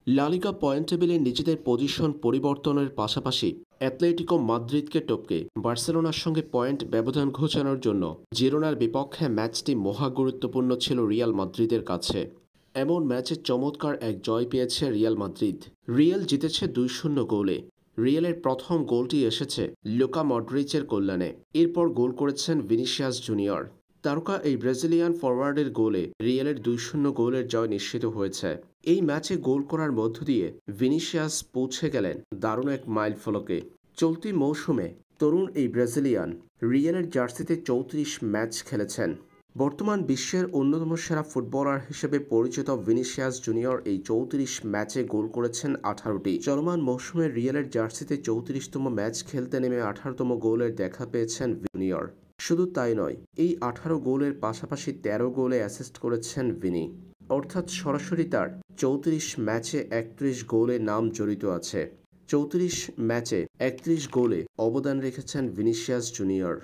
লা লিগা পয়েন্ট টেবিলে নিজেদের পজিশন পরিবর্তনের পাশাপাশি অ্যাটলেটিকো মাদ্রিদকে টপকে বার্সেলোনার সঙ্গে পয়েন্ট ব্যবধান ঘোচানোর জন্য জিরোনার বিপক্ষে ম্যাচটি মহা গুরুত্বপূর্ণ ছিল রিয়াল মাদ্রিদের কাছে। এমন ম্যাচে চমৎকার এক জয় পেয়েছে রিয়াল মাদ্রিদ। রিয়াল জিতেছে ২-০ গোলে। রিয়ালের প্রথম গোলটি এসেছে লুকা মডরিচের কল্যাণে। এরপর গোল করেছেন ভিনিসিয়াস জুনিয়র। তারকা এই ব্রাজিলিয়ান ফরোয়ার্ডের গোলে রিয়ালের ২-০ গোলের জয় নিশ্চিত হয়েছে। এই ম্যাচে গোল করার মধ্য দিয়ে ভিনিসিয়াস পৌঁছে গেলেন দারুণ এক মাইলফলকে। চলতি মৌসুমে তরুণ এই ব্রাজিলিয়ান রিয়ালের জার্সিতে ৩৪ ম্যাচ খেলেছেন। বর্তমান বিশ্বের অন্যতম সেরা ফুটবলার হিসেবে পরিচিত ভিনিসিয়াস জুনিয়র এই ৩৪ ম্যাচে গোল করেছেন ১৮টি। চলমান মৌসুমে রিয়ালের জার্সিতে ৩৪তম ম্যাচ খেলতে নেমে ১৮তম গোলের দেখা পেয়েছেন জুনিয়র। শুধু তাই নয়, এই ১৮ গোলের পাশাপাশি ১৩ গোলে অ্যাসিস্ট করেছেন ভিনি। অর্থাৎ সরাসরি তার ৩৪ ম্যাচে ৩১ গোলে নাম জড়িত আছে। ৩৪ ম্যাচে ৩১ গোলে অবদান রেখেছেন ভিনিসিয়াস জুনিয়র।